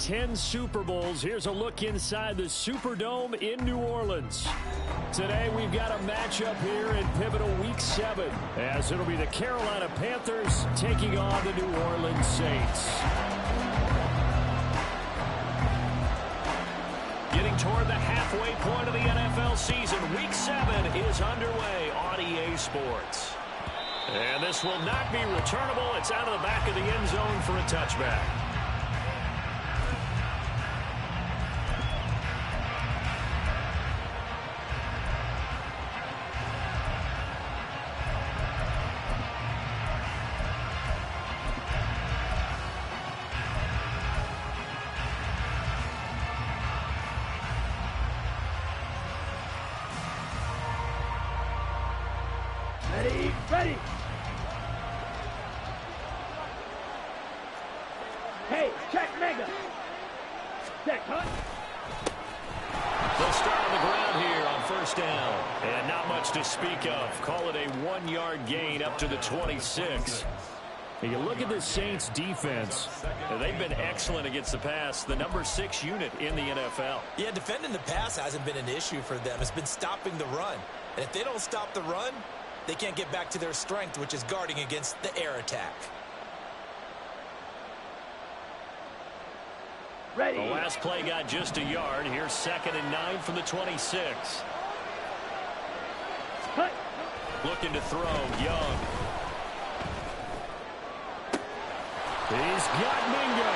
10 Super Bowls. Here's a look inside the Superdome in New Orleans. Today we've got a matchup here in pivotal Week 7, as it'll be the Carolina Panthers taking on the New Orleans Saints. Getting toward the halfway point of the NFL season, Week 7 is underway on EA Sports. And this will not be returnable. It's out of the back of the end zone for a touchback. Ready. Hey, check mega. Check, huh? They'll start on the ground here on first down. And not much to speak of. Call it a 1-yard gain up to the 26. And you look at the Saints defense. They've been excellent against the pass. The number 6 unit in the NFL. Yeah, defending the pass hasn't been an issue for them. It's been stopping the run. And if they don't stop the run, they can't get back to their strength, which is guarding against the air attack. Ready. The last play got just a yard. Here's 2nd and 9 from the 26. Cut. Looking to throw, Young. He's got Mingo.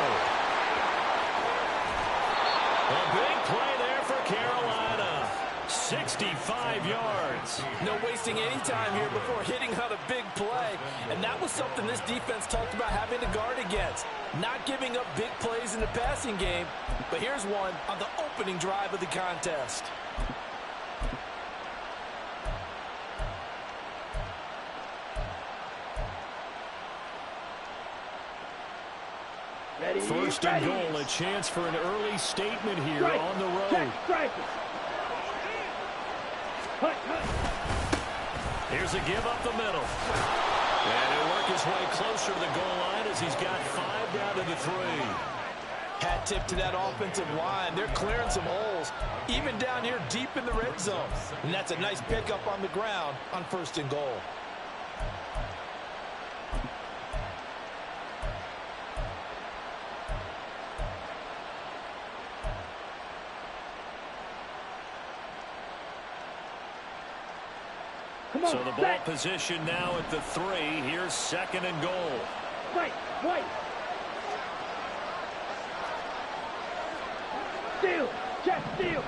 A big play there for Carolina. 65 yards. No wasting any time here before hitting on a big play. And that was something this defense talked about having to guard against. Not giving up big plays in the passing game. But here's one on the opening drive of the contest. Ready. First and goal, a chance for an early statement here on the road. Check, strike. Here's a give up the middle. And he'll work his way closer to the goal line as he's got 5 down to the 3. Hat tip to that offensive line. They're clearing some holes, even down here deep in the red zone. And that's a nice pickup on the ground on first and goal. So the ball position now at the 3. Here's 2nd and goal. Right. Steal. Check, steal.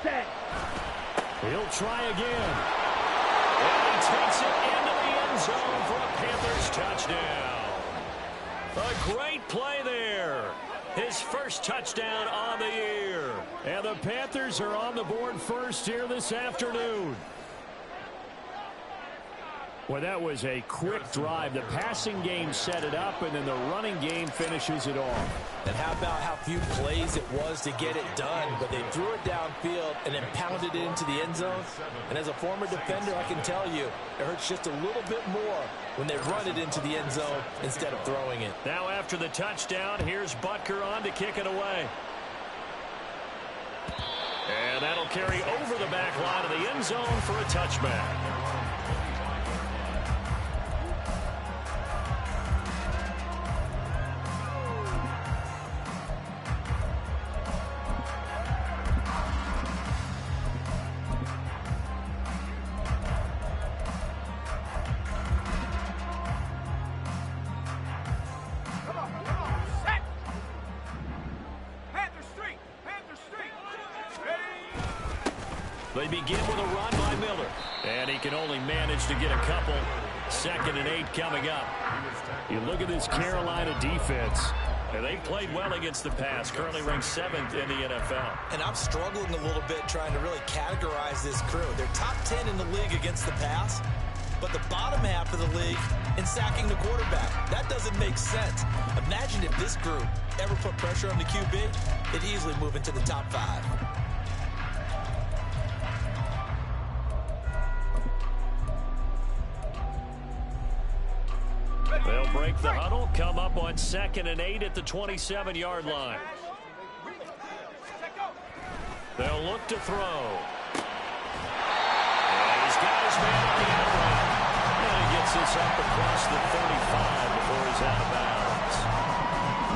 Set. He'll try again. And he takes it into the end zone for a Panthers touchdown. A great play there. His first touchdown on the year. And the Panthers are on the board first here this afternoon. Well, that was a quick drive. The passing game set it up, and then the running game finishes it off. And how about how few plays it was to get it done, but they threw it downfield and then pounded it into the end zone. And as a former defender, I can tell you, it hurts just a little bit more when they run it into the end zone instead of throwing it. Now after the touchdown, here's Butker on to kick it away. And that'll carry over the back line of the end zone for a touchback. They begin with a run by Miller. And he can only manage to get a couple. 2nd and 8 coming up. You look at this Carolina defense. And they've played well against the pass. Currently ranked 7th in the NFL. And I'm struggling a little bit trying to really categorize this crew. They're top 10 in the league against the pass, but the bottom half of the league in sacking the quarterback. That doesn't make sense. Imagine if this group ever put pressure on the QB, it'd easily move into the top 5. They'll break the huddle, come up on 2nd and 8 at the 27-yard line. They'll look to throw. And he's got his man on the outrun. And he gets this up across the 35 before he's out of bounds.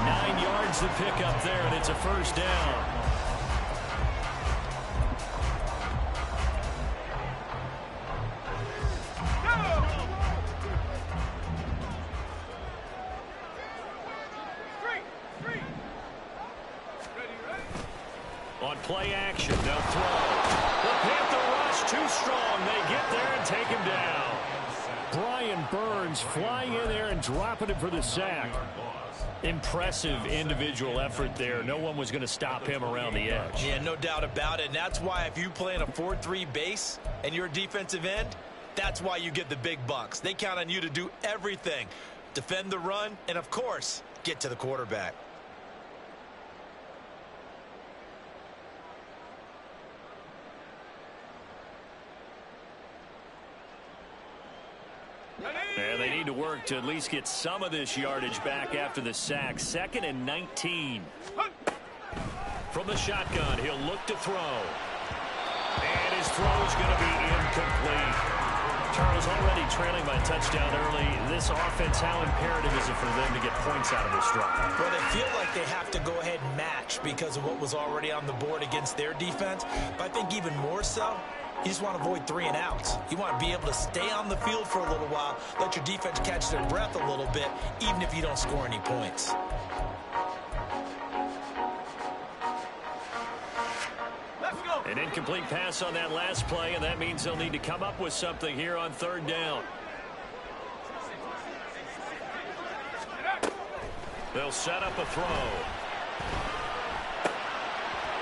9 yards to pick up there, and it's a first down. On play action, they'll throw. The Panther rush too strong. They get there and take him down. Brian Burns flying in there and dropping it for the sack. Impressive individual effort there. No one was going to stop him around the edge. Yeah, no doubt about it. And that's why if you play in a 4-3 base and you're a defensive end, that's why you get the big bucks. They count on you to do everything. Defend the run and, of course, get to the quarterback. And they need to work to at least get some of this yardage back after the sack. 2nd and 19. From the shotgun, he'll look to throw. And his throw is going to be incomplete. Charles, already trailing by touchdown early. This offense, how imperative is it for them to get points out of this drive? Well, they feel like they have to go ahead and match because of what was already on the board against their defense. But I think even more so, you just want to avoid 3 and outs. You want to be able to stay on the field for a little while, let your defense catch their breath a little bit, even if you don't score any points. An incomplete pass on that last play, and that means they'll need to come up with something here on 3rd down. They'll set up a throw.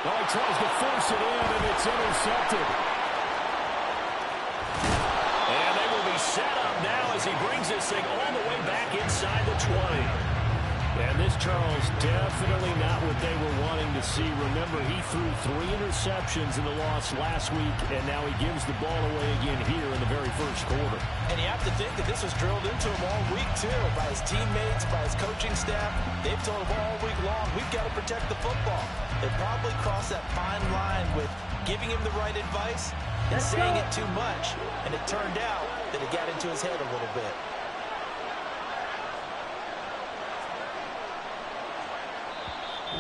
Oh, he tries to force it in, and it's intercepted. And they will be set up now as he brings this thing all the way back inside the 20. And this, Charles, definitely not what they were wanting to see. Remember, he threw 3 interceptions in the loss last week, and now he gives the ball away again here in the very first quarter. And you have to think that this was drilled into him all week, too, by his teammates, by his coaching staff. They've told him all week long, we've got to protect the football. They probably crossed that fine line with giving him the right advice and saying it too much, and it turned out that it got into his head a little bit.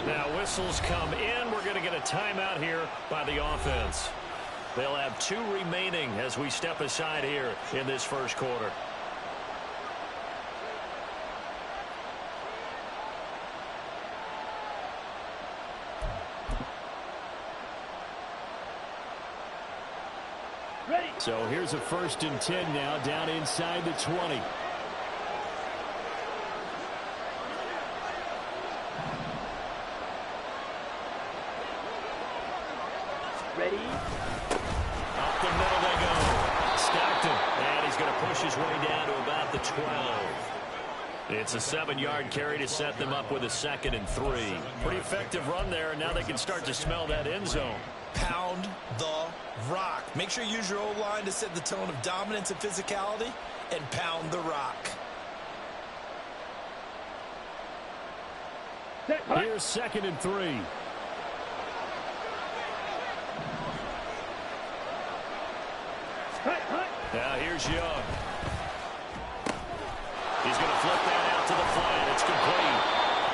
Now whistles come in. We're going to get a timeout here by the offense. They'll have 2 remaining as we step aside here in this first quarter. Ready. So here's a 1st and 10 now down inside the 20. Ready. Up the middle they go. Stockton. And he's going to push his way down to about the 12. It's a 7-yard carry to set them up with a 2nd and 3. Pretty effective run there, and now they can start to smell that end zone. Pound the rock. Make sure you use your O-line to set the tone of dominance and physicality, and pound the rock. Here's 2nd and 3. Now here's Young. He's going to flip that out to the flat. It's complete.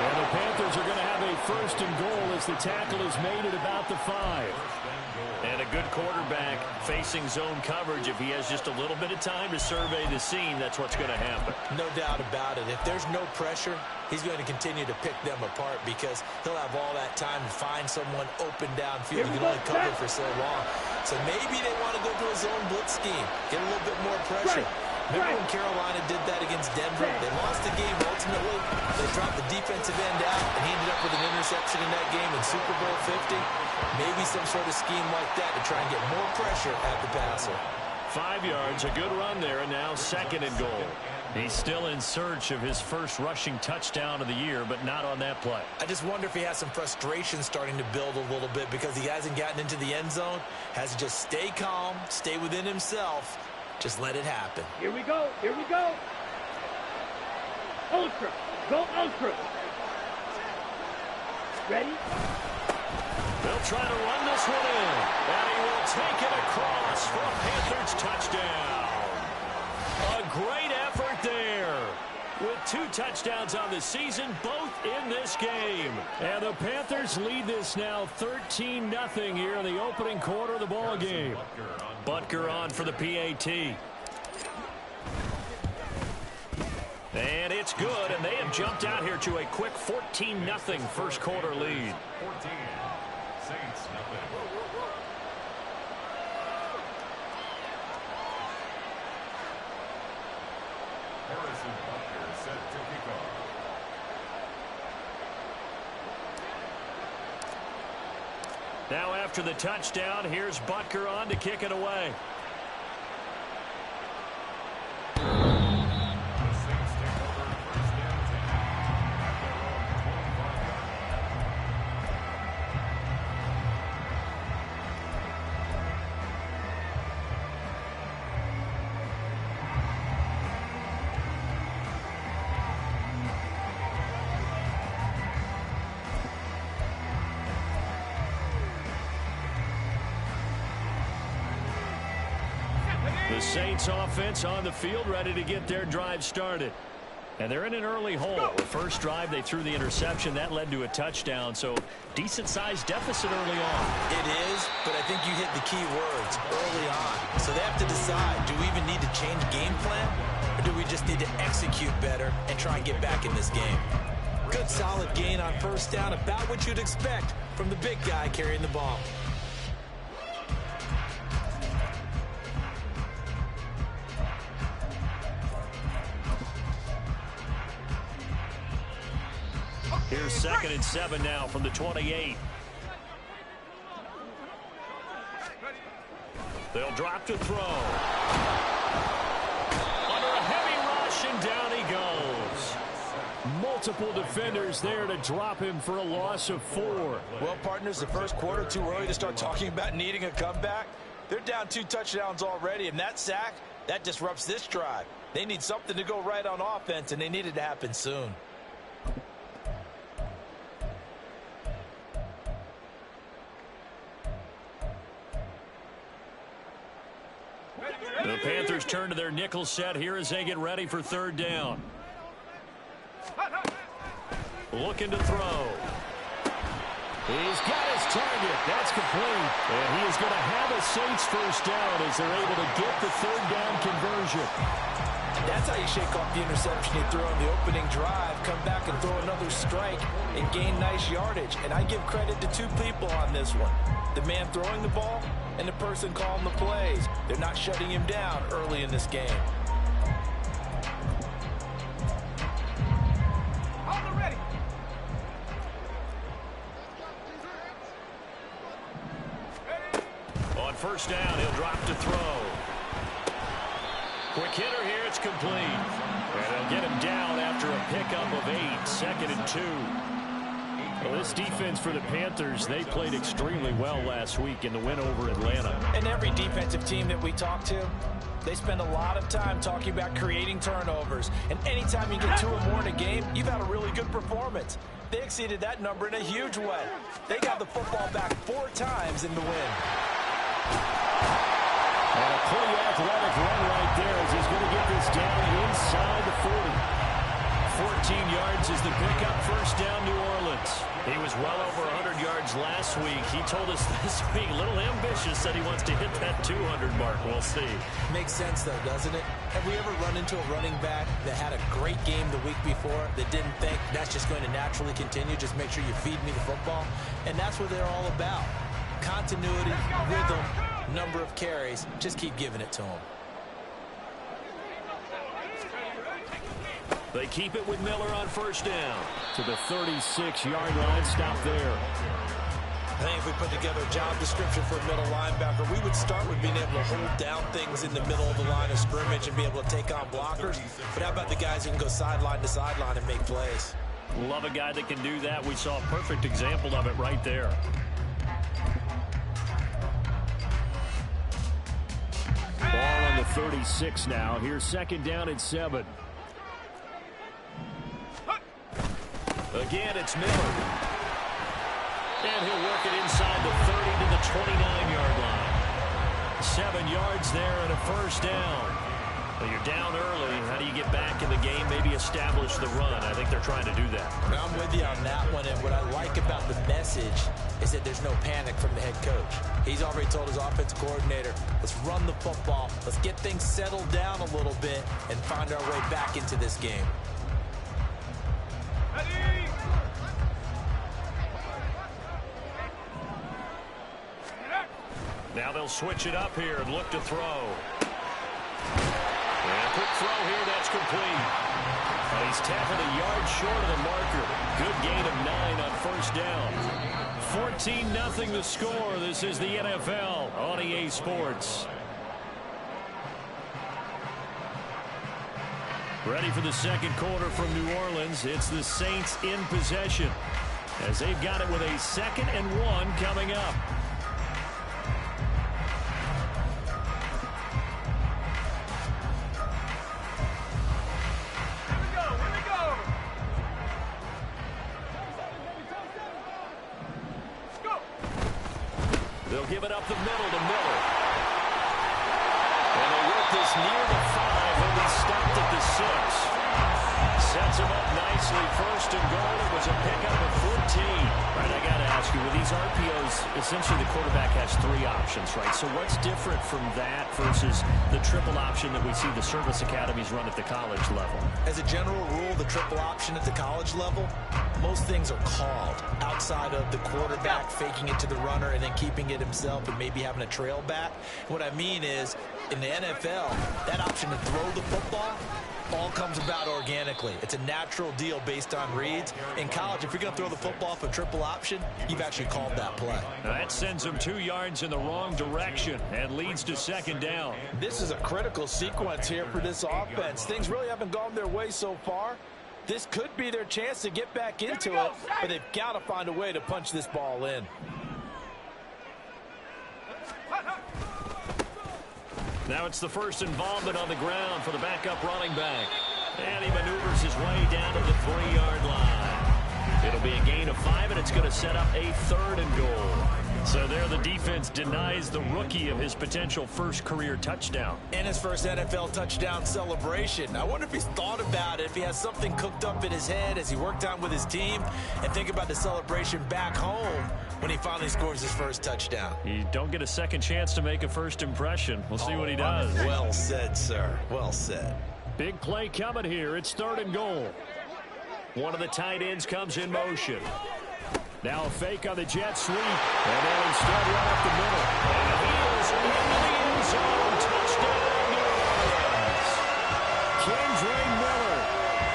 And the Panthers are going to have a 1st and goal as the tackle is made at about the 5. And a good quarterback facing zone coverage. If he has just a little bit of time to survey the scene, that's what's going to happen. No doubt about it. If there's no pressure, he's going to continue to pick them apart because he'll have all that time to find someone open downfield. You can only cover for so long. So maybe they want to go to a zone blitz scheme, get a little bit more pressure. Remember when Carolina did that against Denver? They lost the game ultimately. They dropped the defensive end out, and he ended up with an interception in that game in Super Bowl 50. Maybe some sort of scheme like that to try and get more pressure at the passer. 5 yards, a good run there, and now 2nd and goal. He's still in search of his first rushing touchdown of the year, but not on that play. I just wonder if he has some frustration starting to build a little bit because he hasn't gotten into the end zone. Has to just stay calm, stay within himself, just let it happen. Here we go. Here we go. Ultra. Go ultra. Ready? They'll try to run this one in. And he will take it across for a Panthers touchdown. A great effort there. With 2 touchdowns on the season, both in this game. And the Panthers lead this now 13-0 here in the opening quarter of the ball game. Butker on for the PAT. And it's good, and they have jumped out here to a quick 14-0 first quarter lead. 14, Saints, nothing. Harrison Butker set to kick off. Now after the touchdown, here's Butker on to kick it away. The Saints take over first down 10 at their own 25-yard line. The Saints offense on the field, ready to get their drive started. And they're in an early hole. The first drive, they threw the interception. That led to a touchdown, so decent-sized deficit early on. It is, but I think you hit the key words, early on. So they have to decide, do we even need to change game plan, or do we just need to execute better and try and get back in this game? Good, solid gain on first down, about what you'd expect from the big guy carrying the ball. Here's 2nd and 7 now from the 28. They'll drop to throw. Under a heavy rush, and down he goes. Multiple defenders there to drop him for a loss of 4. Well, partners, the first quarter, too early to start talking about needing a comeback. They're down 2 touchdowns already, and that sack, that disrupts this drive. They need something to go right on offense, and they need it to happen soon. The Panthers turn to their nickel set here as they get ready for 3rd down. Looking to throw. He's got his target. That's complete. And he is going to have a Saints first down as they're able to get the 3rd down conversion. That's how you shake off the interception he threw on the opening drive, come back and throw another strike and gain nice yardage. And I give credit to 2 people on this one. The man throwing the ball and the person calling the plays. They're not shutting him down early in this game. On first down, he'll drop to throw. Quick hitter here, it's complete. And they'll get him down after a pickup of 8, 2nd and 2. Well, this defense for the Panthers, they played extremely well last week in the win over Atlanta. And every defensive team that we talk to, they spend a lot of time talking about creating turnovers. And anytime you get 2 or more in a game, you've had a really good performance. They exceeded that number in a huge way. They got the football back 4 times in the win. And a pretty athletic run right there as he's going to get this down inside the 40. 14 yards is the pickup, first down, New Orleans. He was well over 100 yards last week. He told us this week, a little ambitious, said he wants to hit that 200 mark. We'll see. Makes sense, though, doesn't it? Have we ever run into a running back that had a great game the week before that didn't think that's just going to naturally continue? Just make sure you feed me the football. And that's what they're all about. Continuity, rhythm, number of carries. Just keep giving it to them. They keep it with Miller on first down. To the 36-yard line, stop there. I think if we put together a job description for a middle linebacker, we would start with being able to hold down things in the middle of the line of scrimmage and be able to take on blockers. But how about the guys who can go sideline to sideline and make plays? Love a guy that can do that. We saw a perfect example of it right there. Ball on the 36 now. Here's 2nd down and 7. Again, it's Miller. And he'll work it inside the 30 to the 29-yard line. 7 yards there and a first down. Well, you're down early. How do you get back in the game? Maybe establish the run. I think they're trying to do that. I'm with you on that one, and what I like about the message is that there's no panic from the head coach. He's already told his offensive coordinator, let's run the football, let's get things settled down a little bit and find our way back into this game. Now they'll switch it up here and look to throw. And a quick throw here, that's complete. He's tackled a yard short of the marker. Good gain of 9 on first down. 14-0 the score. This is the NFL on EA Sports. Ready for the second quarter from New Orleans. It's the Saints in possession as they've got it with a 2nd and 1 coming up. They'll give it up the middle to Miller. And they work this near the 5. He'll be stopped at the 6. Sets him up nicely. First and goal. It was a pickup of 14. All right, I got to ask you, with these RPOs, essentially the quarterback has 3 options, right? So what's different from that versus the triple option that we see the service academies run at the college level? As a general rule, the triple option at the college level, most things are called outside of the quarterback faking it to the runner and then keeping it himself and maybe having a trail back. What I mean is, in the NFL, that option to throw the football all comes about organically. It's a natural deal based on reads. In college, if you're going to throw the football for triple option, you've actually called that play. Now that sends them 2 yards in the wrong direction and leads to second down. This is a critical sequence here for this offense. Things really haven't gone their way so far. This could be their chance to get back into it, but they've got to find a way to punch this ball in. Now it's the first involvement on the ground for the backup running back. And he maneuvers his way down to the 3-yard line. It'll be a gain of 5, and it's going to set up a 3rd and goal. So there the defense denies the rookie of his potential first career touchdown. And his first NFL touchdown celebration. I wonder if he's thought about it, if he has something cooked up in his head as he worked on with his team, and think about the celebration back home when he finally scores his first touchdown. You don't get a second chance to make a first impression. We'll see what he does. Well said, sir. Well said. Big play coming here. It's 3rd and goal. One of the tight ends comes in motion. Now a fake on the jet sweep. And they'll instead run up the middle. And he is in the end zone. Touchdown, New Orleans. Kendre Miller,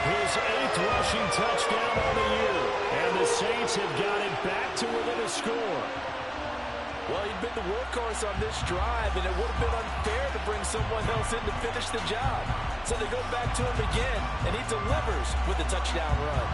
his 8th rushing touchdown on the year. And the Saints have got it back to within a score. Well, he'd been the workhorse on this drive, and it would have been unfair to bring someone else in to finish the job. So they go back to him again, and he delivers with a touchdown run.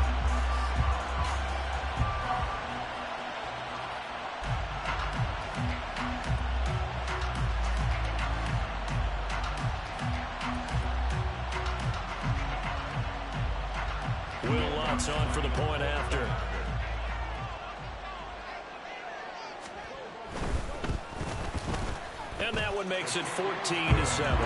Will Lutz on for the point after. And that one makes it 14-7.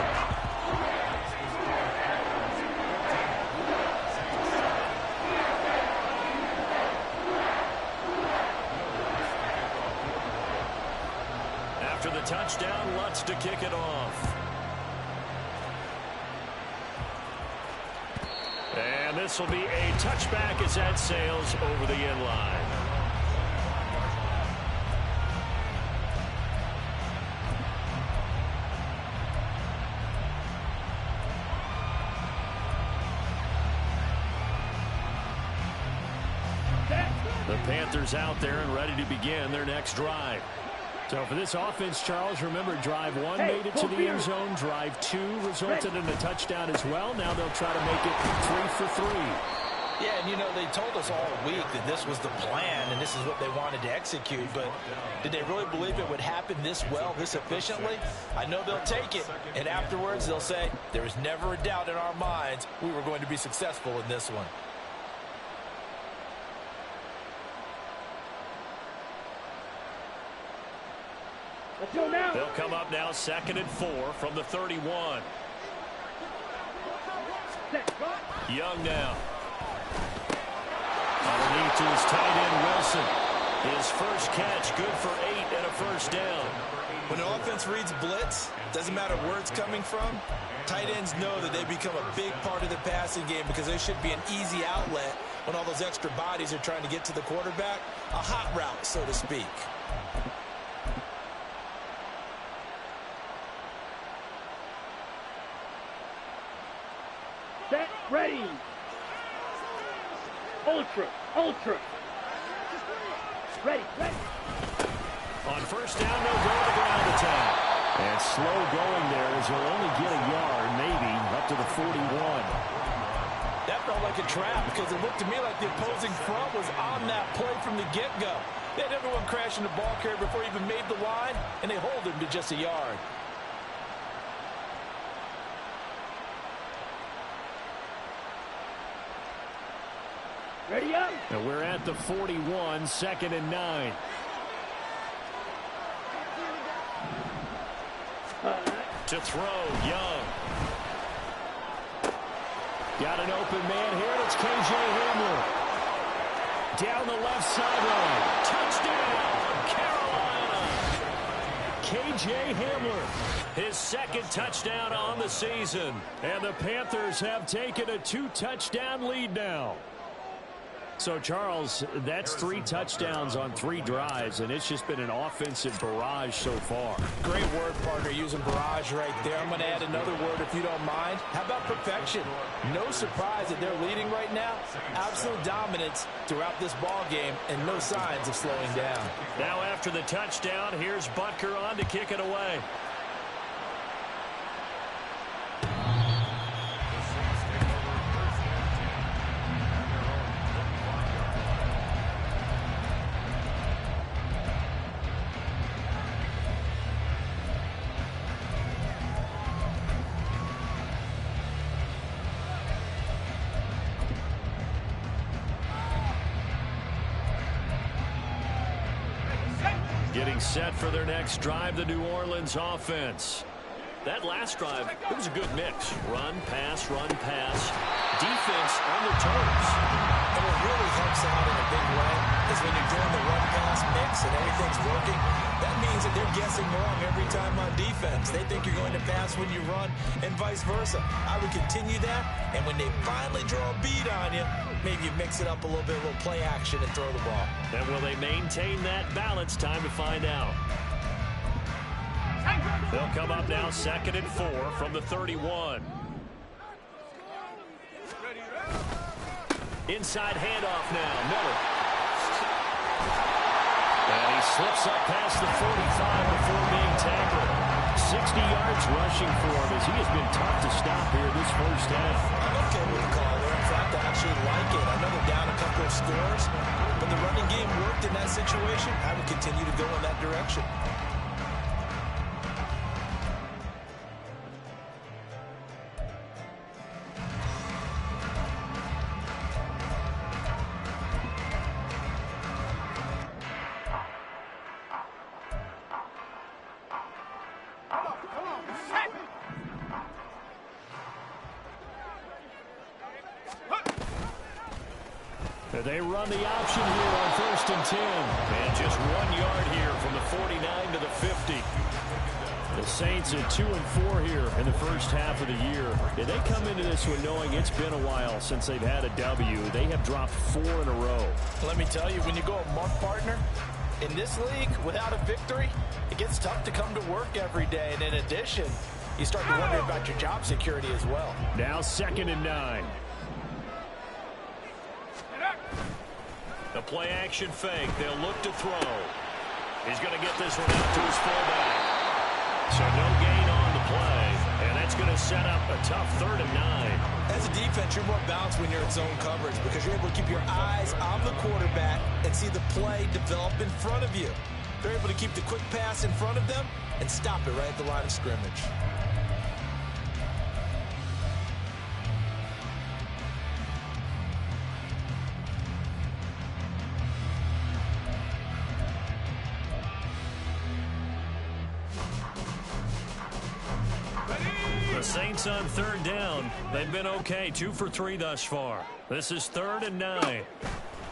After the touchdown, Lutz to kick it off. And this will be a touchback as that sails over the end line. The Panthers out there and ready to begin their next drive. So for this offense, Charles, remember drive 1 made it to the end zone. Drive 2 resulted in a touchdown as well. Now they'll try to make it 3 for 3. Yeah, and you know, they told us all week that this was the plan and this is what they wanted to execute, but did they really believe it would happen this well, this efficiently? I know they'll take it, and afterwards they'll say, there was never a doubt in our minds we were going to be successful in this one. Let's go now. They'll come up now 2nd and 4 from the 31. Young now. Underneath to his tight end, Wilson. His first catch, good for 8 and a first down. When an offense reads blitz, doesn't matter where it's coming from, tight ends know that they become a big part of the passing game because they should be an easy outlet when all those extra bodies are trying to get to the quarterback. A hot route, so to speak. Set, ready. Ultra, ultra. Ready, ready. On first down, no go to the ground attack. And slow going there as he'll only get a yard, maybe, up to the 41. That felt like a trap because it looked to me like the opposing front was on that play from the get-go. They had everyone crashing the ball carrier before he even made the line, and they hold him to just a yard. Ready up. And we're at the 41, 2nd and 9. To throw, Young. Got an open man here, and it's K.J. Hamler. Down the left sideline. Touchdown, Carolina. K.J. Hamler. His 2nd touchdown on the season. And the Panthers have taken a 2-touchdown lead now. So, Charles, that's 3 touchdowns on 3 drives, and it's just been an offensive barrage so far. Great word, partner, using barrage right there. I'm going to add another word if you don't mind. How about perfection? No surprise that they're leading right now. Absolute dominance throughout this ball game and no signs of slowing down. Now after the touchdown, here's Butker on to kick it away. Getting set for their next drive, the New Orleans offense. That last drive, it was a good mix. Run, pass, defense on their toes. And what really helps out in a big way is when you're doing the run-pass mix and everything's working, that means that they're guessing wrong every time on defense. They think you're going to pass when you run and vice versa. I would continue that, and when they finally draw a beat on you, maybe you mix it up a little bit, a little play action and throw the ball. And will they maintain that balance? Time to find out. They'll come up now 2nd and 4 from the 31. Inside handoff now, Miller. And he slips up past the 45 before being tackled. 60 yards rushing for him as he has been tough to stop here this first half. I'm okay with the call there. In fact, I actually like it. I know they're down a couple of scores, but the running game worked in that situation. I would continue to go in that direction. They run the option here on 1st and 10. And just 1 yard here from the 49 to the 50. The Saints at 2 and 4 here in the first half of the year. Yeah, they come into this one knowing it's been a while since they've had a W. They have dropped 4 in a row. Let me tell you, when you go a month, partner, in this league, without a victory, it gets tough to come to work every day. And in addition, you start to wonder about your job security as well. Now 2nd and 9. The play action fake. They'll look to throw. He's going to get this one out to his fullback. So no gain on the play. And that's going to set up a tough 3rd and 9. As a defense, you're more balanced when you're in zone coverage because you're able to keep your eyes on the quarterback and see the play develop in front of you. They're able to keep the quick pass in front of them and stop it right at the line of scrimmage. Saints on third down. They've been okay, 2 for 3 thus far. This is 3rd and 9.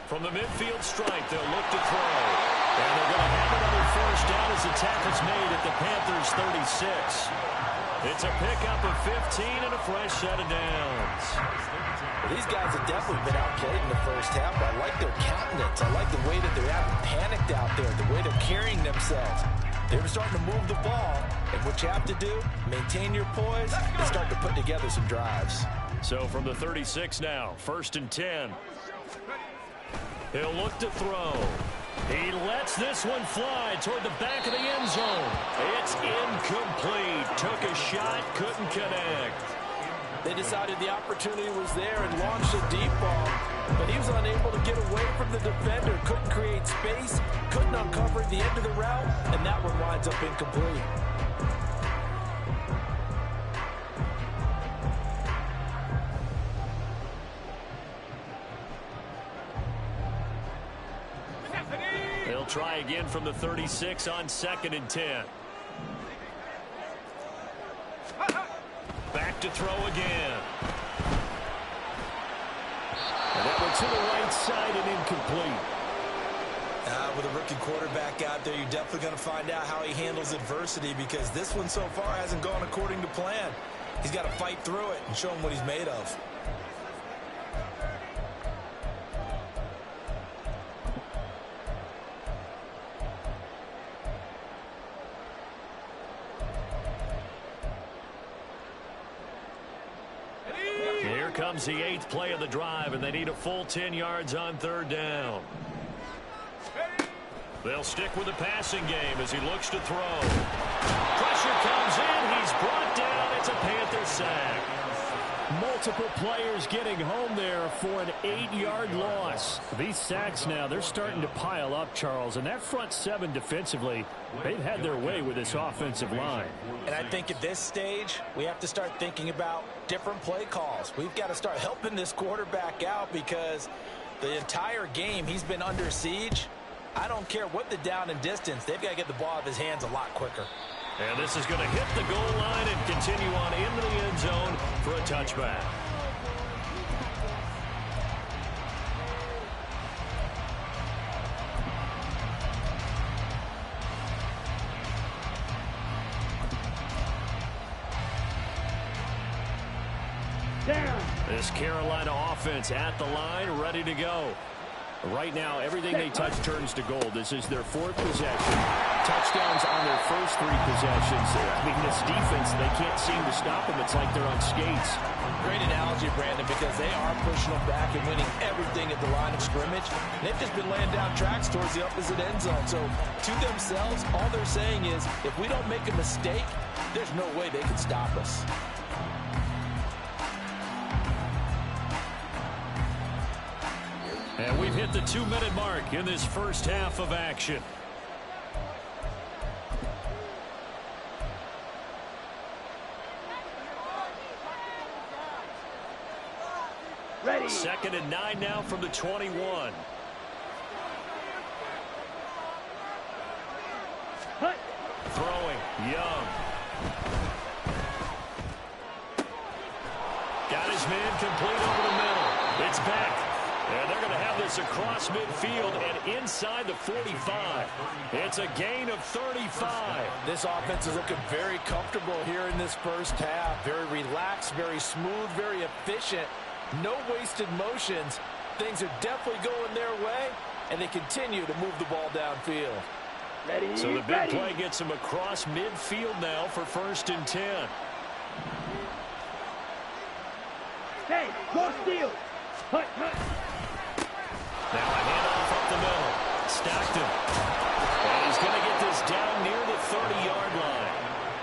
From the midfield stripe, they'll look to throw. And they're going to have another first down as the tackle's made at the Panthers' 36. It's a pickup of 15 and a fresh set of downs. Well, these guys have definitely been outplayed in the first half. I like their countenance. I like the way that they haven't panicked out there, the way they're carrying themselves. They were starting to move the ball, and what you have to do, maintain your poise and start to put together some drives. So from the 36 now, 1st and 10. He'll look to throw. He lets this one fly toward the back of the end zone. It's incomplete. Took a shot, couldn't connect. They decided the opportunity was there and launched a deep ball, but he was unable to get away from the defender, couldn't create space, couldn't uncover the end of the route, and that one winds up incomplete. They'll try again from the 36 on 2nd and 10. Back to throw again. And that one to the right side and incomplete. With a rookie quarterback out there, you're definitely going to find out how he handles adversity, because this one so far hasn't gone according to plan. He's got to fight through it and show him what he's made of. Here comes the 8th play of the drive, and they need a full 10 yards on 3rd down. They'll stick with the passing game as he looks to throw. Pressure comes in. He's brought down. It's a Panther sack. Multiple players getting home there for an 8-yard loss. These sacks now, they're starting to pile up, Charles. And that front 7 defensively, they've had their way with this offensive line. And I think at this stage, we have to start thinking about different play calls. We've got to start helping this quarterback out, because the entire game he's been under siege. I don't care what the down and distance. They've got to get the ball out of his hands a lot quicker. And this is going to hit the goal line and continue on into the end zone for a touchback. Down. This Carolina offense at the line, ready to go. Right now, everything they touch turns to gold. This is their 4th possession. Touchdowns on their first 3 possessions. I mean, this defense, they can't seem to stop them. It's like they're on skates. Great analogy, Brandon, because they are pushing them back and winning everything at the line of scrimmage. They've just been laying down tracks towards the opposite end zone. So to themselves, all they're saying is, if we don't make a mistake, there's no way they can stop us. And we've hit the 2-minute mark in this first half of action. Ready. 2nd and 9 now from the 21. Hut. Throwing, Young. Got his man complete over the middle. It's back. And they're going to have this across midfield and inside the 45. It's a gain of 35. This offense is looking very comfortable here in this first half. Very relaxed, very smooth, very efficient. No wasted motions. Things are definitely going their way, and they continue to move the ball downfield. Ready. So the big play gets him across midfield now for 1st and 10. Hey, go steal. Hut, hut. Now a handoff up the middle. Stockton. And he's going to get this down near the 30-yard line.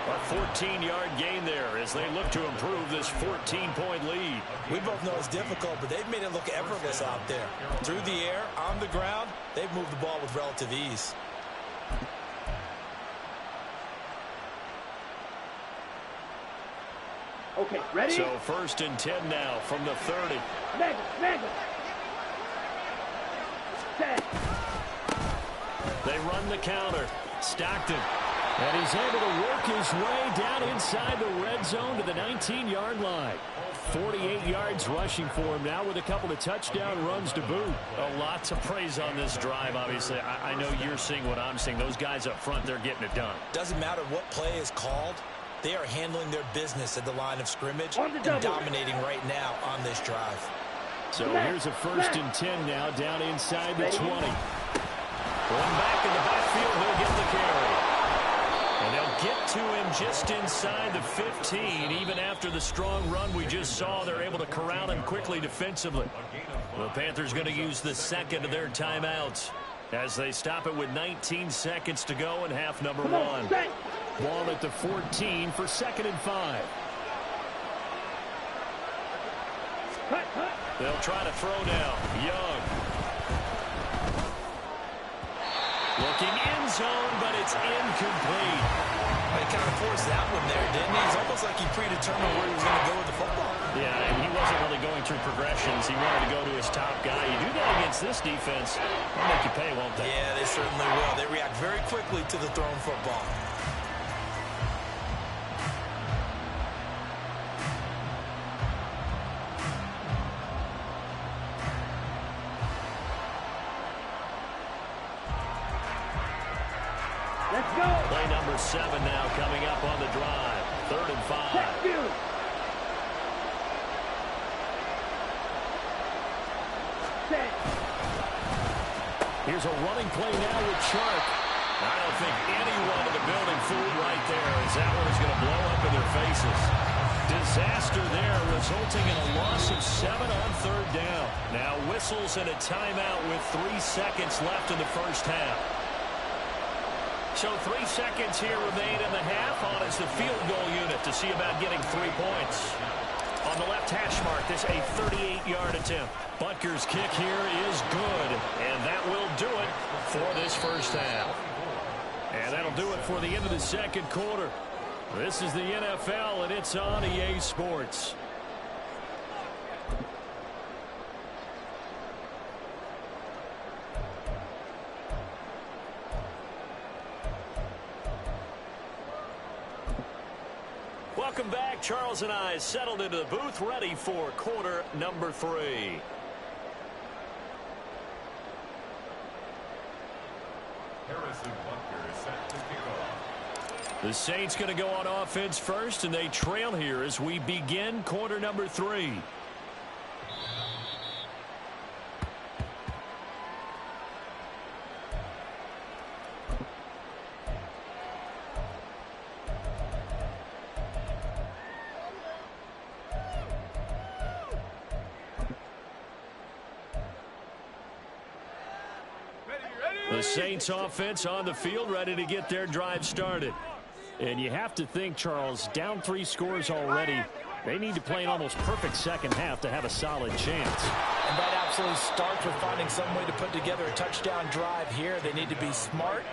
A 14-yard gain there as they look to improve this 14-point lead. We both know it's difficult, but they've made it look effortless out there. Through the air, on the ground, they've moved the ball with relative ease. Okay, ready? So 1st and 10 now from the 30. Mega. Set. They run the counter. Stockton. And he's able to work his way down inside the red zone to the 19-yard line. 48 yards rushing for him now with a couple of touchdown runs to boot. A lot to praise on this drive, obviously. I know you're seeing what I'm seeing. Those guys up front, they're getting it done. Doesn't matter what play is called. They are handling their business at the line of scrimmage and dominating right now on this drive. So here's a 1st and 10 now down inside the 20. Going back in the backfield, he'll get the carry. And they'll get to him just inside the 15. Even after the strong run we just saw, they're able to corral him quickly defensively. The Panthers going to use the second of their timeouts as they stop it with 19 seconds to go in half number 1. Ball at the 14 for 2nd and 5. They'll try to throw now. Young. Looking end zone, but it's incomplete. He kind of forced that one there, didn't he? It's almost like he predetermined where he was going to go with the football. Yeah, and he wasn't really going through progressions. He wanted to go to his top guy. You do that against this defense, they'll make you pay, won't they? Yeah, they certainly will. They react very quickly to the thrown football. Let's go. Play number 7 now coming up on the drive. 3rd and 5. Here's a running play now with Sharp. I don't think anyone in the building fooled right there, as that one is going to blow up in their faces. Disaster there, resulting in a loss of 7 on 3rd down. Now whistles and a timeout with 3 seconds left in the first half. So 3 seconds here remain in the half. On is the field goal unit to see about getting 3 points. On the left hash mark, this a 38-yard attempt. Butker's kick here is good, and that will do it for this first half. And that'll do it for the end of the second quarter. This is the NFL, and it's on EA Sports. Welcome back. Charles and I settled into the booth, ready for quarter number 3. The Saints going to go on offense first, and they trail here as we begin quarter number 3. The Saints offense on the field, ready to get their drive started. And you have to think, Charles, down 3 scores already. They need to play an almost perfect second half to have a solid chance. And that absolutely starts with finding some way to put together a touchdown drive here. They need to be smart,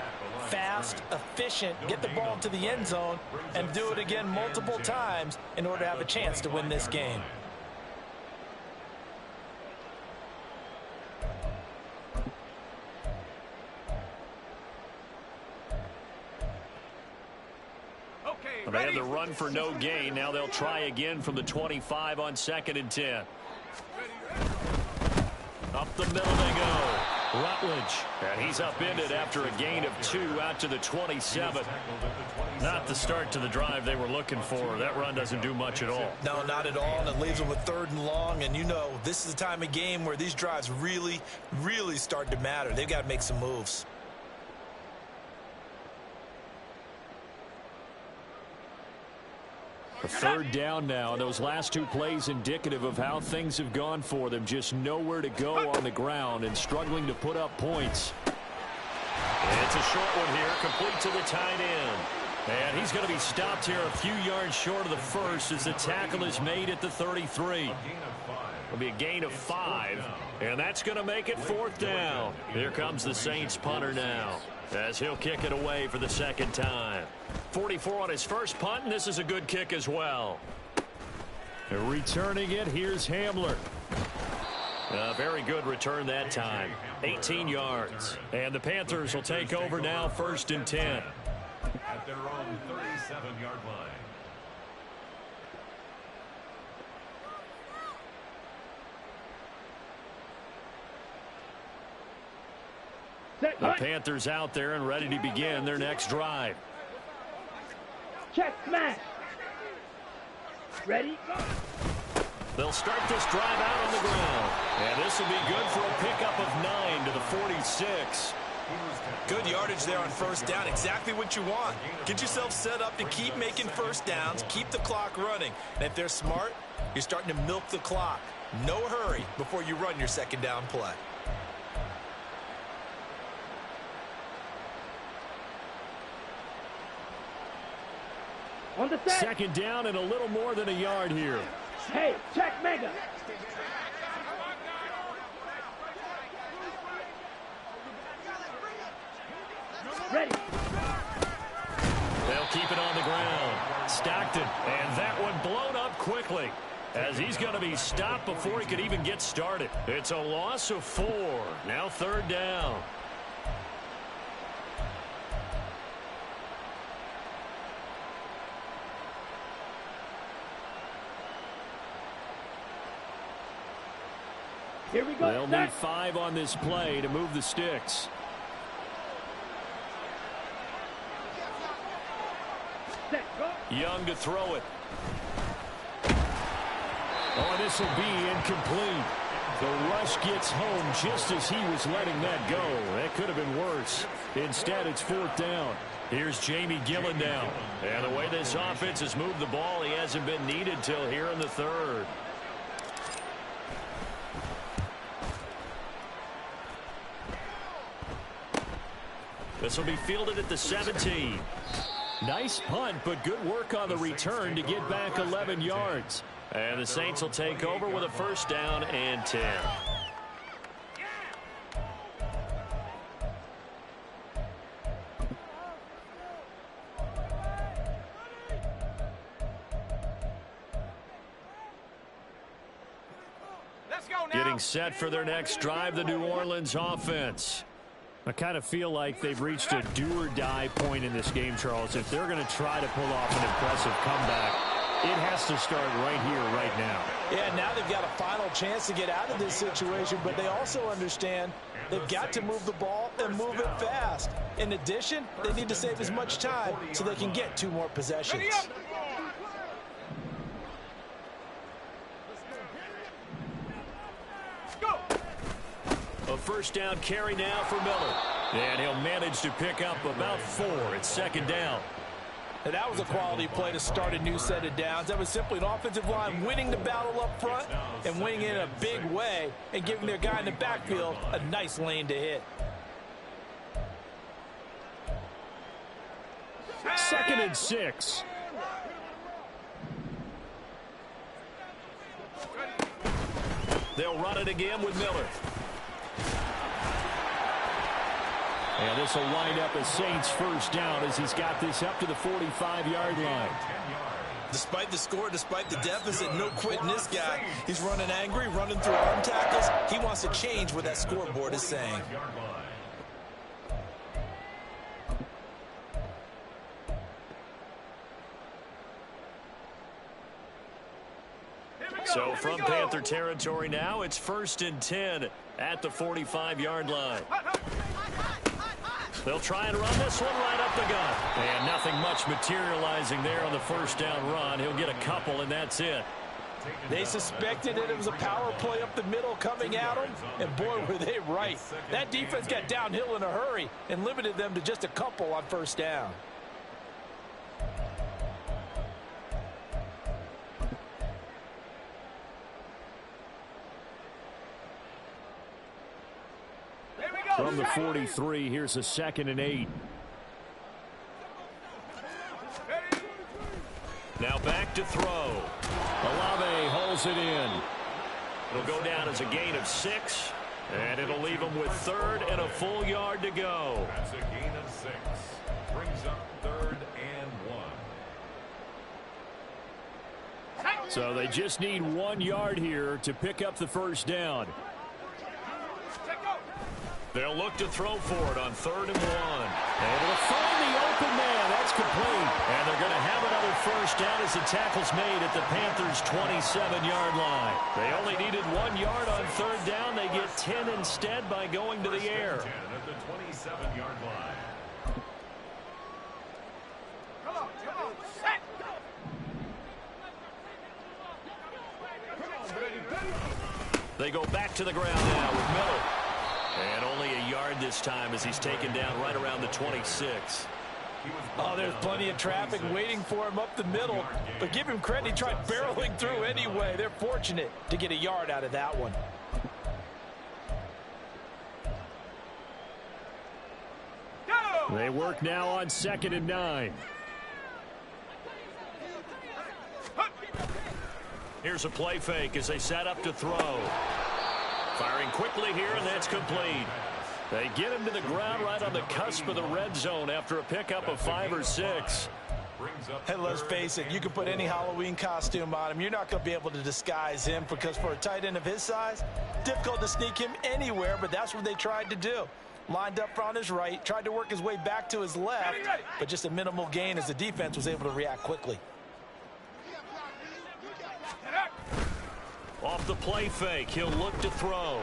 fast, efficient, get the ball to the end zone, and do it again multiple times in order to have a chance to win this game. They had the run for no gain. Now they'll try again from the 25 on 2nd and 10. Up the middle they go. Rutledge. And he's upended after a gain of 2 out to the 27. Not the start to the drive they were looking for. That run doesn't do much at all. No, not at all, and it leaves them with 3rd and long. And you know, this is the time of game where these drives really, really start to matter. They've got to make some moves. A 3rd down now. Those last 2 plays indicative of how things have gone for them. Just nowhere to go on the ground and struggling to put up points. It's a short one here, complete to the tight end. And he's going to be stopped here a few yards short of the first as the tackle is made at the 33. It'll be a gain of 5, and that's going to make it 4th down. Here comes the Saints punter now, as he'll kick it away for the 2nd time. 44 on his first punt, and this is a good kick as well. Returning it, here's Hamler. A very good return that time. 18 yards. And the Panthers will take over now, 1st and 10. at their own 37-yard line. The Panthers out there and ready to begin their next drive. Check smash. Ready? They'll start this drive out on the ground. And this will be good for a pickup of 9 to the 46. Good yardage there on first down. Exactly what you want. Get yourself set up to keep making first downs, keep the clock running. And if they're smart, you're starting to milk the clock. No hurry before you run your second down play. On the set. Second down and a little more than a yard here. Hey, check mega. Ready. They'll keep it on the ground. Stockton, and that one blown up quickly as he's going to be stopped before he could even get started. It's a loss of 4. Now third down. Here we go. They'll need 5 on this play to move the sticks. Set, go. Young to throw it. Oh, this will be incomplete. The rush gets home just as he was letting that go. That could have been worse. Instead, it's fourth down. Here's Jamie Gillen down. And the way this offense has moved the ball, he hasn't been needed till here in the third. This will be fielded at the 17. Nice punt, but good work on the return to get back 11 yards. And the Saints will take over with a first down and 10. Let's go now. Getting set for their next drive, the New Orleans offense. I kind of feel like they've reached a do-or-die point in this game, Charles. If they're going to try to pull off an impressive comeback, it has to start right here, right now. Yeah, now they've got a final chance to get out of this situation, but they also understand they've got to move the ball and move it fast. In addition, they need to save as much time so they can get 2 more possessions. A first down carry now for Miller. And he'll manage to pick up about 4 at second down. And that was a quality play to start a new set of downs. That was simply an offensive line winning the battle up front and winning it in a big way and giving their guy in the backfield a nice lane to hit. Second and 6. They'll run it again with Miller. And this will wind up a Saints first down as he's got this up to the 45-yard line. Despite the score, despite the deficit, no quitting this guy. He's running angry, running through arm tackles. He wants to change what that scoreboard is saying. So from Panther territory now, it's first and 10 at the 45-yard line. They'll try and run this one right up the gut. And nothing much materializing there on the first down run. He'll get a couple, and that's it. They suspected that it was a power play up the middle coming at them, and boy, were they right. That defense got downhill in a hurry and limited them to just a couple on first down. From the 43, here's a second and 8. Now back to throw. Olave holds it in. It'll go down as a gain of 6, and it'll leave him with third and a full yard to go. That's a gain of 6. Brings up third and 1. So they just need 1 yard here to pick up the first down. They'll look to throw for it on third and 1. Able to find the open man. That's complete. And they're going to have another first down as the tackle's made at the Panthers' 27-yard line. They only needed 1 yard on third down. They get 10 instead by going to the air. At the 27-yard line. They go back to the ground now with Miller. And only a yard this time as he's taken down right around the 26. Oh, there's plenty of traffic waiting for him up the middle. But give him credit, he tried barreling through anyway. They're fortunate to get a yard out of that one. They work now on 2nd and 9. Here's a play fake as they set up to throw. Firing quickly here, and that's complete. They get him to the ground right on the cusp of the red zone after a pickup of 5 or 6. And let's face it, you can put any Halloween costume on him. You're not going to be able to disguise him because for a tight end of his size, difficult to sneak him anywhere, but that's what they tried to do. Lined up on his right, tried to work his way back to his left, but just a minimal gain as the defense was able to react quickly. Off the play fake, he'll look to throw.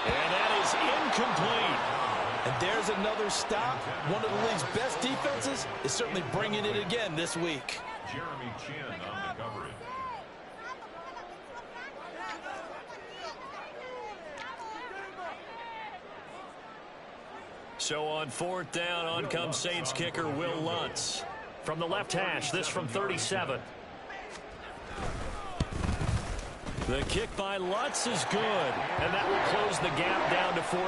And that is incomplete. And there's another stop. One of the league's best defenses is certainly bringing it again this week. Jeremy Chin on the coverage. So on 4th down, on comes Saints kicker Will Lutz. From the left hash, this from 37. The kick by Lutz is good, and that will close the gap down to 14.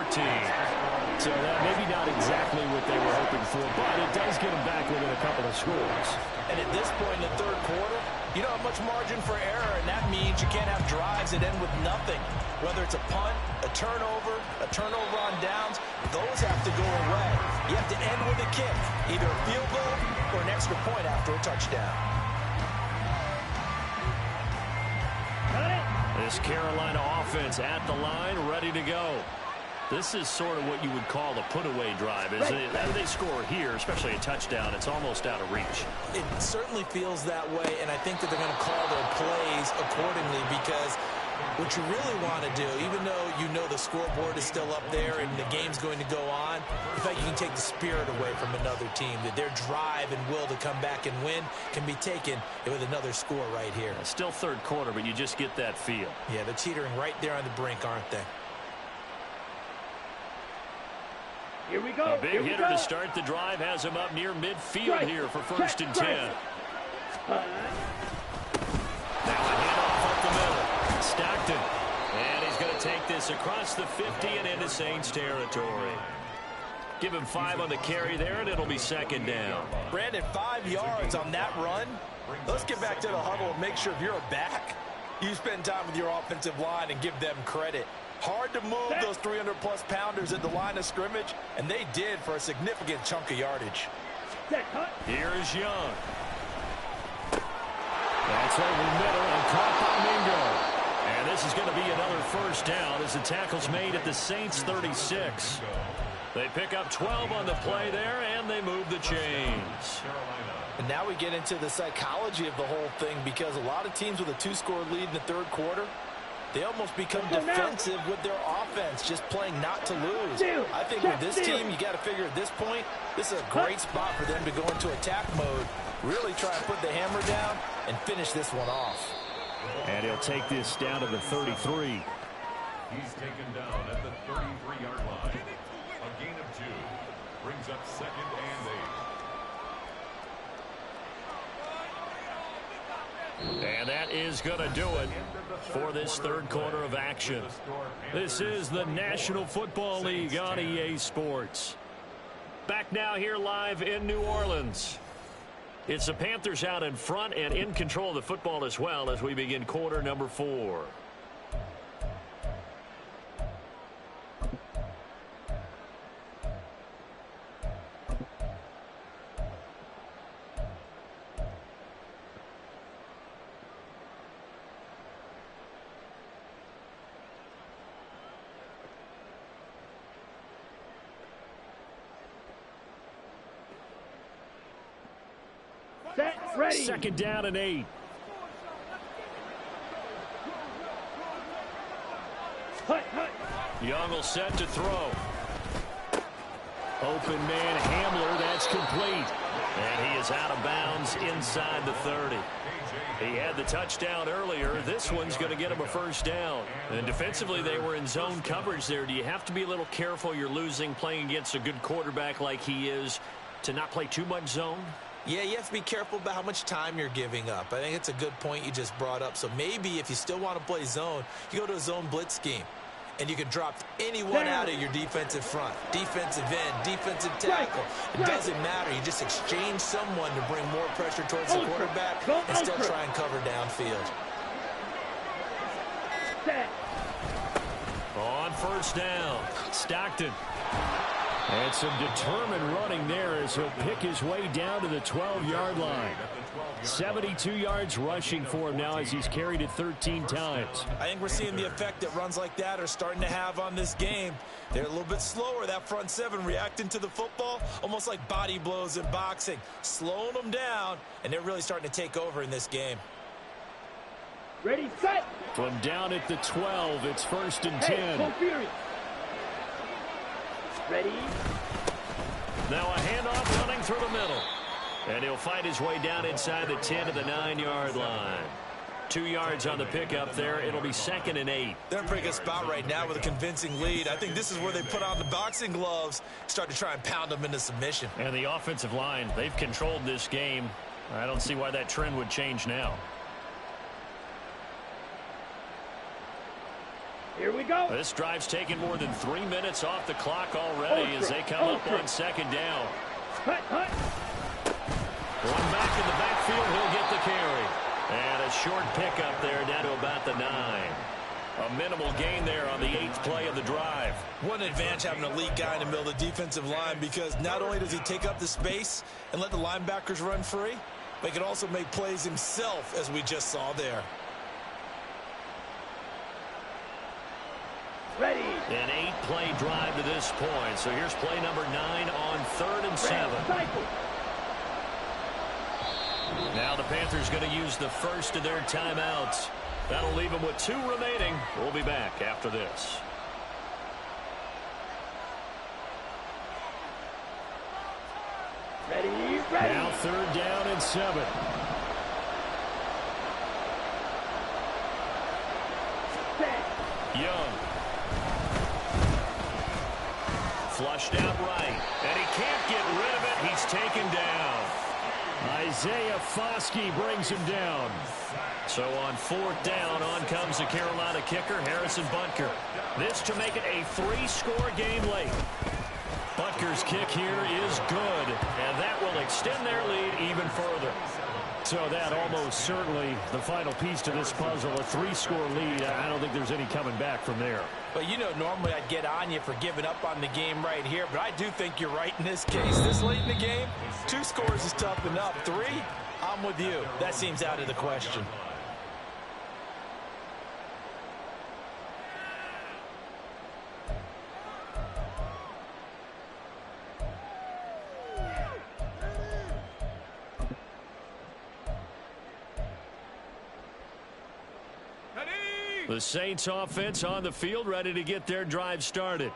So that maybe not exactly what they were hoping for, but it does get them back within a couple of scores. And at this point in the third quarter, you don't have much margin for error, and that means you can't have drives that end with nothing. Whether it's a punt, a turnover on downs, those have to go away. You have to end with a kick, either a field goal or an extra point after a touchdown. This Carolina offense at the line, ready to go. This is sort of what you would call a put-away drive, isn't it? If they score here, especially a touchdown, it's almost out of reach. It certainly feels that way, and I think that they're going to call their plays accordingly because what you really want to do, even though you know the scoreboard is still up there and the game's going to go on, the fact you can take the spirit away from another team, that their drive and will to come back and win can be taken with another score right here. Still third quarter, but you just get that feel. Yeah, they're teetering right there on the brink, aren't they? Here we go. A big hitter to start the drive has him up near midfield here for 1st and 10. Now a handoff up the middle. Stockton. And he's going to take this across the 50 and into Saints territory. Give him 5 on the carry there, and it'll be 2nd down. Brandon, 5 yards on that run. Let's get back to the huddle and make sure if you're a back, you spend time with your offensive line and give them credit. Hard to move those 300-plus pounders at the line of scrimmage, and they did for a significant chunk of yardage. Here's Young. That's over the middle and caught by Mingo. And this is going to be another first down as the tackle's made at the Saints 36. They pick up 12 on the play there, and they move the chains. And now we get into the psychology of the whole thing because a lot of teams with a 2-score lead in the third quarter, they almost become defensive with their offense, just playing not to lose. I think with this team, you got to figure at this point, this is a great spot for them to go into attack mode, really try and put the hammer down and finish this one off. And he'll take this down to the 33. He's taken down at the 33-yard line. A gain of 2 brings up 2nd and 8. And that is going to do it for this third quarter of action. This is the National Football League on EA Sports. Back now here live in New Orleans. It's the Panthers out in front and in control of the football as well as we begin quarter number 4. Set, ready. Second down and 8. Hut, hut. Young will set to throw. Open man Hamler, that's complete. And he is out of bounds inside the 30. He had the touchdown earlier. This one's going to get him a first down. And defensively, they were in zone coverage there. Do you have to be a little careful? You're losing playing against a good quarterback like he is to not play too much zone? Yeah, you have to be careful about how much time you're giving up. I think it's a good point you just brought up. So maybe if you still want to play zone, you go to a zone blitz scheme. And you can drop anyone out of your defensive front. Defensive end, defensive tackle. It doesn't matter. You just exchange someone to bring more pressure towards the quarterback and still try and cover downfield. On first down, Stockton. And some determined running there as he'll pick his way down to the 12-yard line. 72 yards rushing for him now as he's carried it 13 times. I think we're seeing the effect that runs like that are starting to have on this game. They're a little bit slower, that front seven, reacting to the football, almost like body blows in boxing, slowing them down, and they're really starting to take over in this game. Ready, set. From down at the 12, it's first and 10. Ready. Now a handoff running through the middle. And he'll fight his way down inside the 10 to the 9-yard line. 2 yards on the pickup there. It'll be second and 8. They're in a pretty good spot right now with a convincing lead. I think this is where they put on the boxing gloves, start to try and pound them into submission. And the offensive line, they've controlled this game. I don't see why that trend would change now. Here we go. This drive's taken more than 3 minutes off the clock already as they come up on second down. Hut, hut. One back in the backfield, he'll get the carry. And a short pickup there down to about the 9. A minimal gain there on the 8th play of the drive. What an advantage having a elite guy in the middle of the defensive line, because not only does he take up the space and let the linebackers run free, but he can also make plays himself, as we just saw there. Ready. An 8-play drive to this point. So here's play number 9 on 3rd and 7. Now the Panthers going to use the first of their timeouts. That'll leave them with 2 remaining. We'll be back after this. Ready. Now 3rd down and 7. Young. Flushed out right. And he can't get rid of it. He's taken down. Isaiah Foskey brings him down. So on 4th down, on comes the Carolina kicker, Harrison Butker. This to make it a 3-score game late. Butker's kick here is good, and that will extend their lead even further. So that almost certainly the final piece to this puzzle, a 3-score lead. I don't think there's any coming back from there. But you know, normally I'd get on you for giving up on the game right here, but I do think you're right in this case. This late in the game, 2 scores is tough enough. 3, I'm with you. That seems out of the question. The Saints offense on the field, ready to get their drive started.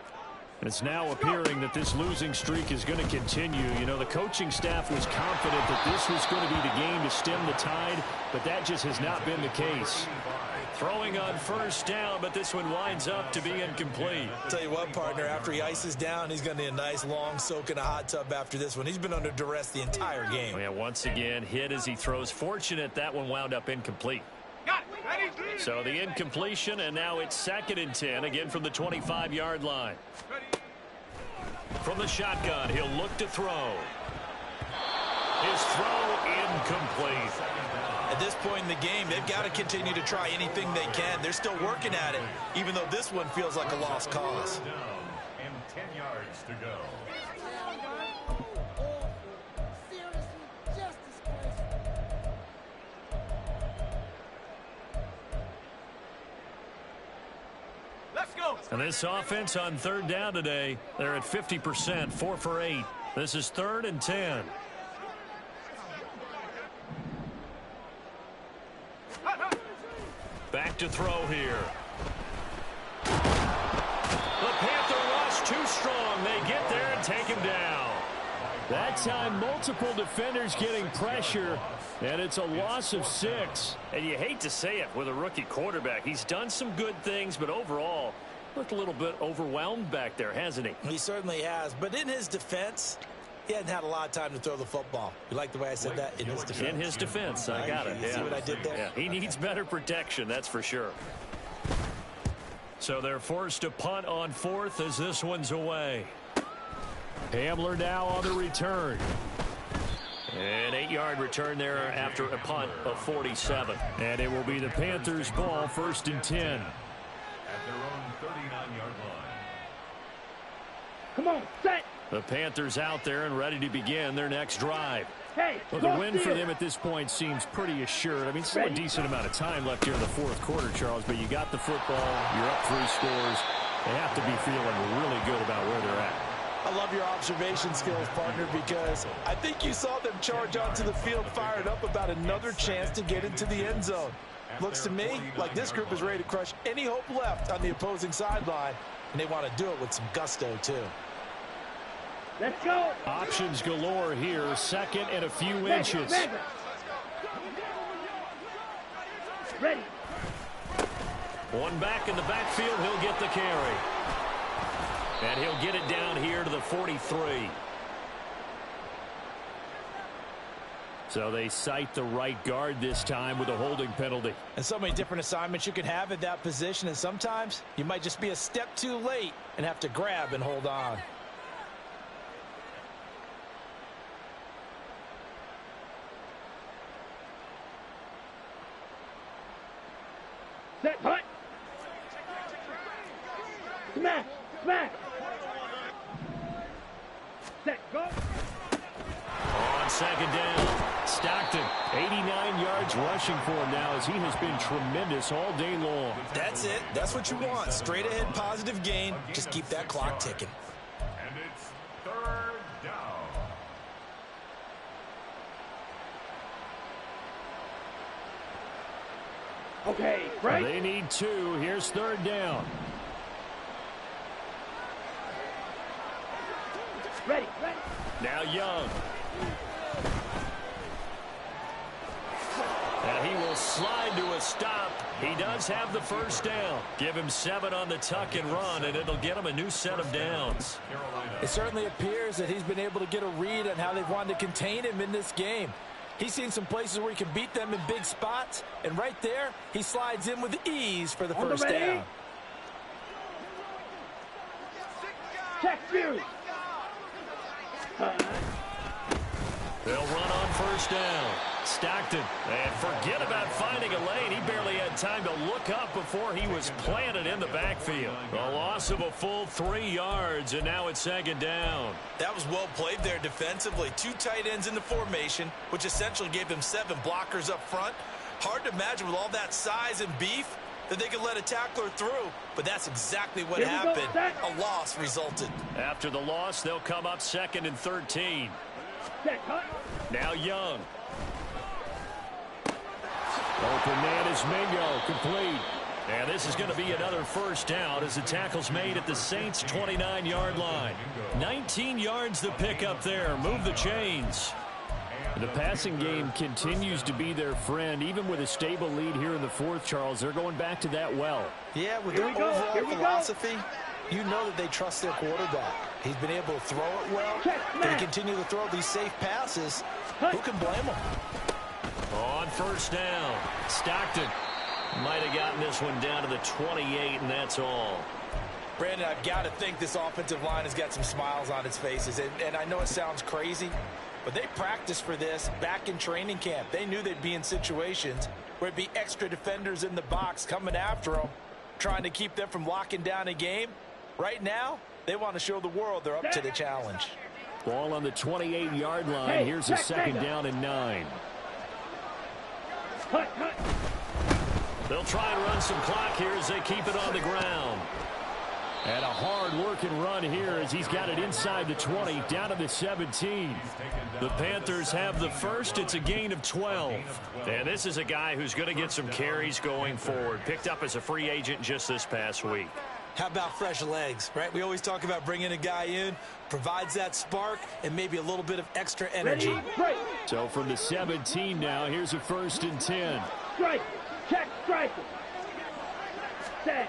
It's now appearing that this losing streak is going to continue. You know, the coaching staff was confident that this was going to be the game to stem the tide, but that just has not been the case. Throwing on 1st down, but this one winds up to be incomplete. Tell you what, partner, after he ices down, he's going to need a nice long soak in a hot tub after this one. He's been under duress the entire game. Oh, yeah, once again, hit as he throws. Fortunate that one wound up incomplete. So the incompletion, and now it's 2nd and 10, again from the 25-yard line. From the shotgun, he'll look to throw. His throw incomplete. At this point in the game, they've got to continue to try anything they can. They're still working at it, even though this one feels like a lost cause. And 10 yards to go. And this offense on 3rd down today, they're at 50%, 4 for 8. This is 3rd and 10. look to throw here. The Panther rush too strong. They get there and take him down. That time, multiple defenders getting pressure, and it's a loss of 6. And you hate to say it with a rookie quarterback. He's done some good things, but overall, looked a little bit overwhelmed back there, hasn't he? He certainly has. But in his defense, he hadn't had a lot of time to throw the football. You like the way I said that? In his defense. In his defense, I got it. You see what I did there? Yeah, he needs better protection, that's for sure. So they're forced to punt on 4th as this one's away. Hamler now on the return. An 8-yard return there after a punt of 47. And it will be the Panthers' ball, 1st and 10. At their own 39-yard line. Come on, set. The Panthers out there and ready to begin their next drive. Hey, Well, the win for them at this point seems pretty assured. I mean, still a decent amount of time left here in the 4th quarter, Charles, but you got the football, you're up 3 scores. They have to be feeling really good about where they're at. I love your observation skills, partner, because I think you saw them charge onto the field fired up about another chance to get into the end zone. Looks to me like this group is ready to crush any hope left on the opposing sideline, and they want to do it with some gusto, too. Let's go. Options galore here, 2nd and a few inches. Ready. One back in the backfield, he'll get the carry. And he'll get it down here to the 43. So they cite the right guard this time with a holding penalty. And so many different assignments you can have at that position, and sometimes you might just be a step too late and have to grab and hold on. Set, punt. Smash, smash. Set, go. On 2nd down, Stockton, 89 yards rushing for him now as he has been tremendous all day long. That's it. That's what you want. Straight ahead positive gain. Just keep that clock ticking. And it's 3rd down. Okay, right. They need 2. Here's 3rd down. Ready, ready. now Young. And he will slide to a stop. He does have the 1st down. Give him 7 on the tuck and run, and it'll get him a new set of downs. It certainly appears that he's been able to get a read on how they've wanted to contain him in this game. He's seen some places where he can beat them in big spots, and right there, he slides in with ease for the 1st down. Check you. They'll run on 1st down. Stockton, and forget about finding a lane. He barely had time to look up before he was planted in the backfield. A loss of a full 3 yards, and now it's 2nd down. That was well played there defensively. 2 tight ends in the formation, which essentially gave them 7 blockers up front. Hard to imagine with all that size and beef that they could let a tackler through, but that's exactly what happened. A loss resulted. After the loss, they'll come up 2nd and 13. Now Young. Open man is Mingo, complete. And this is going to be another 1st down as the tackle's made at the Saints' 29-yard line. 19 yards to pick up there. Move the chains. The passing game continues to be their friend. Even with a stable lead here in the 4th, Charles, they're going back to that well. Yeah, with their overall philosophy, you know that they trust their quarterback. He's been able to throw it well. They continue to throw these safe passes. Who can blame them? On 1st down, Stockton might have gotten this one down to the 28, and that's all. Brandon, I've got to think this offensive line has got some smiles on its faces. And I know it sounds crazy, but they practiced for this back in training camp. They knew they'd be in situations where it'd be extra defenders in the box coming after them, trying to keep them from locking down a game. Right now, they want to show the world they're up to the challenge. Ball on the 28-yard line. Here's a 2nd down and 9. They'll try and run some clock here as they keep it on the ground. And a hard-working run here as he's got it inside the 20, down to the 17. The Panthers have the first. It's a gain of 12. And this is a guy who's going to get some carries going forward. Picked up as a free agent just this past week. How about fresh legs, right? We always talk about bringing a guy in, provides that spark, and maybe a little bit of extra energy. Ready, break. So from the 17 now, here's a 1st and 10. Strike. Check, strike. Set.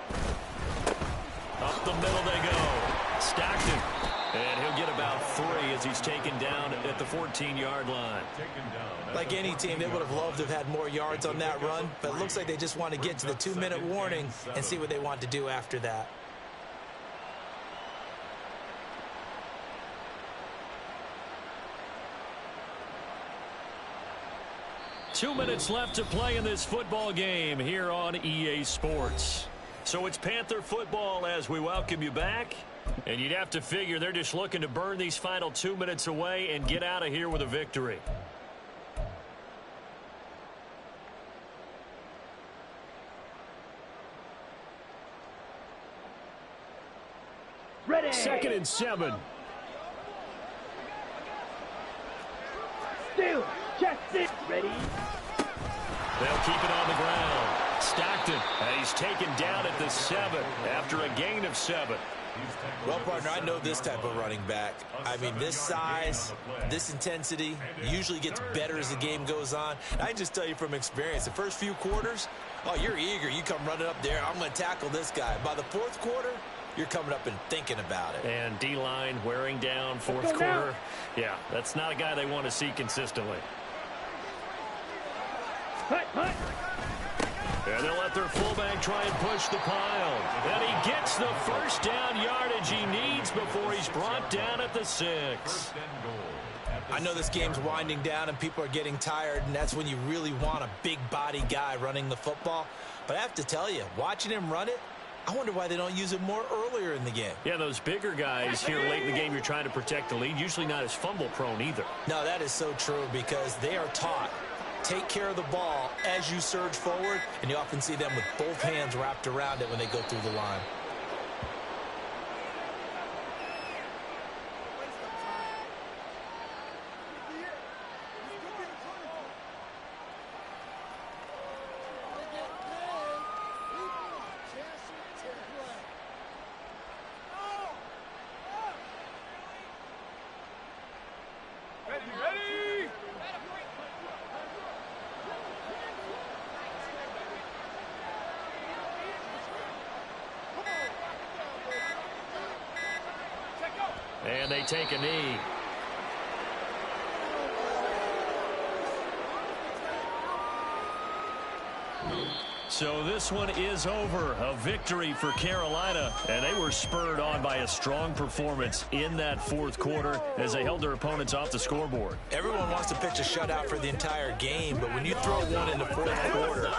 Up the middle they go. Stockton. And he'll get about 3 as he's taken down at the 14-yard line. Like any team, they would have loved to have had more yards on that run, but it looks like they just want to get to the 2-minute warning and see what they want to do after that. 2 minutes left to play in this football game here on EA Sports. So it's Panther football as we welcome you back. And you'd have to figure they're just looking to burn these final 2 minutes away and get out of here with a victory. Ready. 2nd and 7. Still. Check this. Ready. They'll keep it on the ground. Stockton, and he's taken down at the 7 after a gain of 7. Well, partner, I know this type of running back. I mean, this size, this intensity usually gets better as the game goes on. I can just tell you from experience, the first few quarters, oh, you're eager. You come running up there, I'm going to tackle this guy. By the 4th quarter, you're coming up and thinking about it. And D-line wearing down 4th quarter. Now. Yeah, that's not a guy they want to see consistently. Hut, hut. And they'll let their fullback try and push the pile. And he gets the first down yardage he needs before he's brought down at the 6. I know this game's winding down and people are getting tired, and that's when you really want a big body guy running the football. But I have to tell you, watching him run it, I wonder why they don't use it more earlier in the game. Yeah, those bigger guys here late in the game, you're trying to protect the lead, usually not as fumble prone either. No, that is so true because they are taught. Take care of the ball as you surge forward, and you often see them with both hands wrapped around it when they go through the line. And they take a knee. So this one is over. A victory for Carolina. And they were spurred on by a strong performance in that 4th quarter as they held their opponents off the scoreboard. Everyone wants to pitch a shutout for the entire game, but when you throw one in the 4th quarter,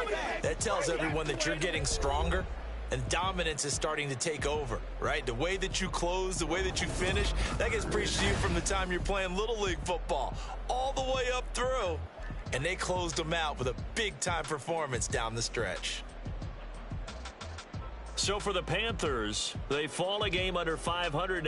that tells everyone that you're getting stronger. And dominance is starting to take over, right? The way that you close, the way that you finish, that gets preached to you from the time you're playing Little League football all the way up through. And they closed them out with a big-time performance down the stretch. So for the Panthers, they fall a game under 500.